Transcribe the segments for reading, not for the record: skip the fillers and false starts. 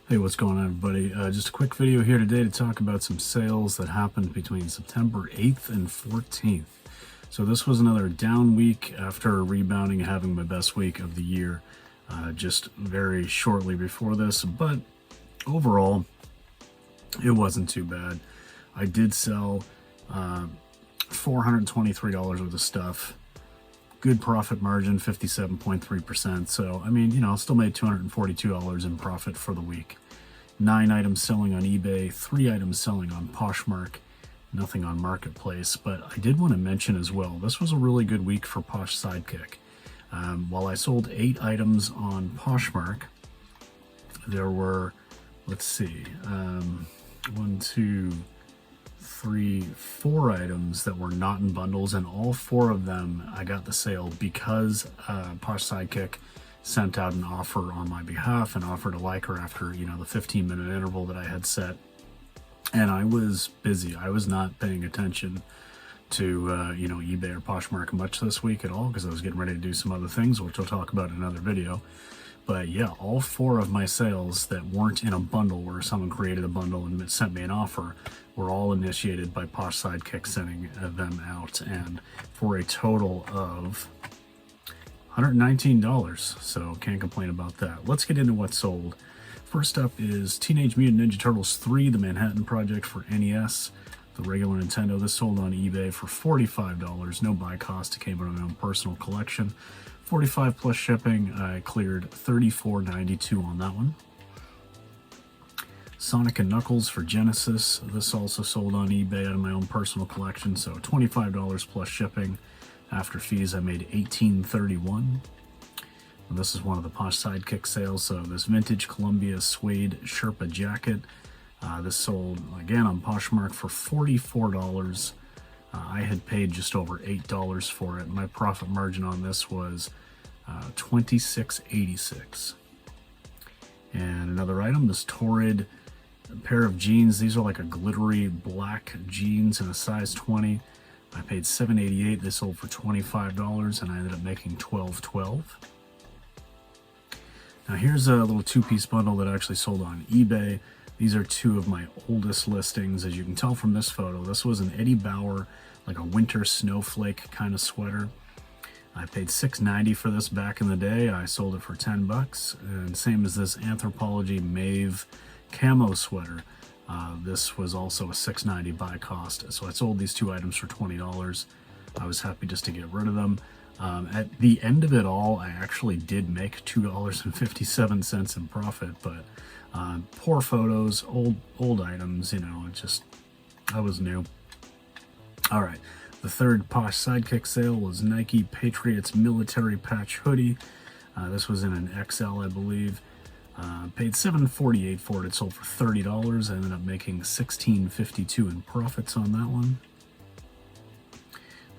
Hey, what's going on, everybody? Just a quick video here today to talk about some sales that happened between September 8th and 14th. So this was another down week after rebounding and having my best week of the year just very shortly before this, but overall, it wasn't too bad. I did sell $423 worth of stuff. Good profit margin, 57.3%. So, I mean, I still made $242 in profit for the week. 9 items selling on eBay, 3 items selling on Poshmark, nothing on Marketplace. But I did want to mention as well, this was a really good week for Posh Sidekick. While I sold 8 items on Poshmark, there were, let's see, 4 items that were not in bundles, and all 4 of them I got the sale because Posh Sidekick sent out an offer on my behalf and offered a liker after the 15-minute interval that I had set. And I was busy. I was not paying attention to eBay or Poshmark much this week at all because I was getting ready to do some other things, which I'll talk about in another video. But yeah, all 4 of my sales that weren't in a bundle where someone created a bundle and sent me an offer were all initiated by Posh Sidekick sending them out, and for a total of $119. So can't complain about that. Let's get into what sold. First up is Teenage Mutant Ninja Turtles 3, The Manhattan Project for NES. The regular Nintendo. This sold on eBay for $45. No buy cost. It came out of my own personal collection. 45 plus shipping. I cleared $34.92 on that one. Sonic and Knuckles for Genesis. This also sold on eBay out of my own personal collection, so $25 plus shipping. After fees, I made $18.31. And this is one of the Posh Sidekick sales. So this vintage Columbia suede Sherpa jacket. This sold again on Poshmark for $44. I had paid just over $8 for it. My profit margin on this was $26.86. And another item, this Torrid pair of jeans. These are like a glittery black jeans in a size 20. I paid $7.88. They sold for $25, and I ended up making $12.12. Now here's a little 2-piece bundle that actually sold on eBay. These are 2 of my oldest listings. As you can tell from this photo, this was an Eddie Bauer, like a winter snowflake kind of sweater. I paid $6.90 for this back in the day. I sold it for $10, and same as this Anthropology Mauve camo sweater. This was also a $6.90 buy cost. So I sold these 2 items for $20. I was happy just to get rid of them. At the end of it all, I actually did make $2.57 in profit, but poor photos, old items, I was new. All right, the third Posh Sidekick sale was Nike Patriots military patch hoodie. This was in an XL, I believe. Paid $7.48 for it. It sold for $30. I ended up making $16.52 in profits on that one.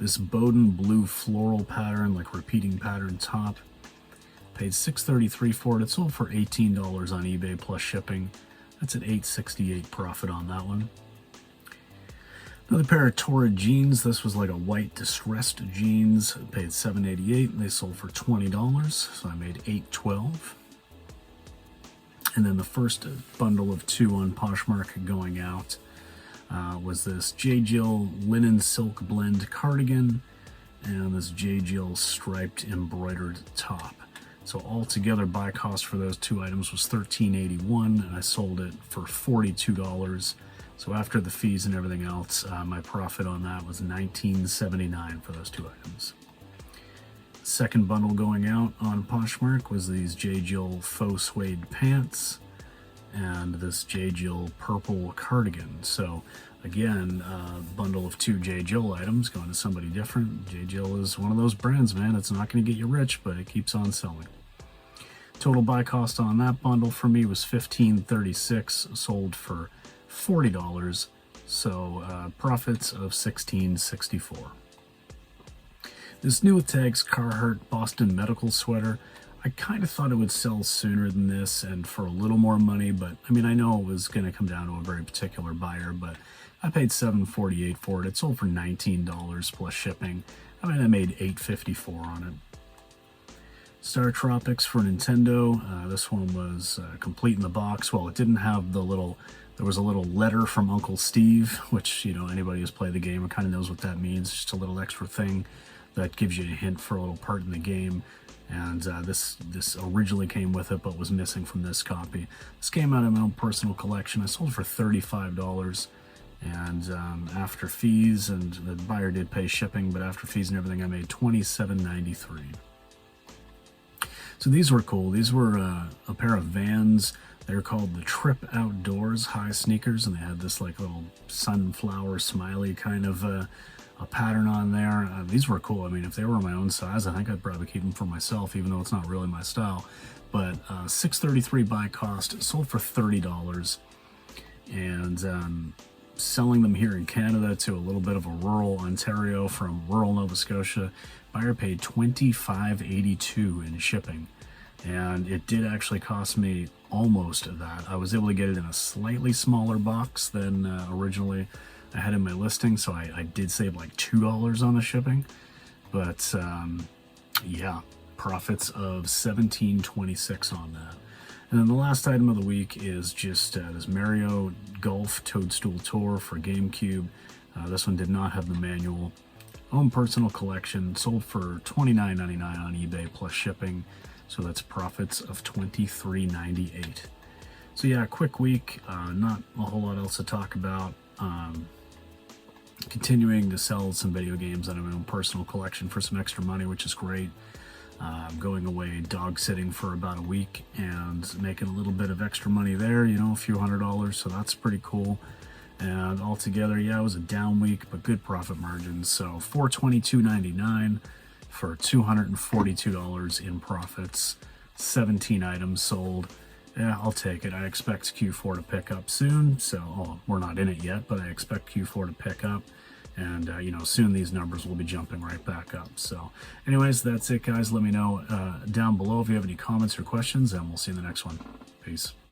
This Bowden blue floral pattern, like repeating pattern top. Paid $6.33 for it. It sold for $18 on eBay plus shipping. That's an $8.68 profit on that one. Another pair of Torrid jeans. This was like a white distressed jeans. Paid $7.88 and they sold for $20. So I made $8.12. And then the first bundle of 2 on Poshmark going out was this J. Jill linen silk blend cardigan and this J. Jill striped embroidered top. So altogether, buy cost for those 2 items was $13.81, and I sold it for $42. So after the fees and everything else, my profit on that was $19.79 for those 2 items. Second bundle going out on Poshmark was these J. Jill faux suede pants and this J. Jill purple cardigan. So again, bundle of 2 J. Jill items going to somebody different. J. Jill is one of those brands, man. It's not going to get you rich, but it keeps on selling. Total buy cost on that bundle for me was $15.36, sold for $40. So profits of $16.64. This new with tags Carhartt Boston Medical sweater, I kind of thought it would sell sooner than this and for a little more money, but I mean, I know it was going to come down to a very particular buyer, but I paid $7.48 for it. It sold for $19 plus shipping. I mean, I made $8.54 on it. Star Tropics for Nintendo. This one was complete in the box. Well, it didn't have the little, there was a little letter from Uncle Steve, which, you know, anybody who's played the game kind of knows what that means. Just a little extra thing that gives you a hint for a little part in the game. And this originally came with it, but was missing from this copy. This came out of my own personal collection. I sold it for $35. And after fees, and the buyer did pay shipping, but after fees and everything, I made $27.93. So these were cool. These were a pair of Vans. They're called the Trip Outdoors high sneakers, and they had this like little sunflower smiley kind of a pattern on there. These were cool. I mean, if they were my own size, I think I'd probably keep them for myself, even though it's not really my style. But $6.33 buy cost, sold for $30, and selling them here in Canada to a little bit of a rural Ontario from rural Nova Scotia. Buyer paid $25.82 in shipping, and it did actually cost me almost that. I was able to get it in a slightly smaller box than originally I had in my listing, so I did save like $2 on the shipping. But yeah, profits of $17.26 on that. And then the last item of the week is just this Mario Golf Toadstool Tour for GameCube. This one did not have the manual. Own personal collection, sold for $29.99 on eBay plus shipping. So that's profits of $23.98. So yeah, quick week, not a whole lot else to talk about. Continuing to sell some video games out of my own personal collection for some extra money, which is great. Going away dog sitting for about a week and making a little bit of extra money there, you know, a few $100s, so that's pretty cool. And altogether, yeah, it was a down week, but good profit margins. So $422.99 for $242 in profits, 17 items sold. Yeah, I'll take it. I expect Q4 to pick up soon, so we're not in it yet, but I expect Q4 to pick up. And, you know, soon these numbers will be jumping right back up. So anyways, that's it, guys. Let me know down below if you have any comments or questions, and we'll see you in the next one. Peace.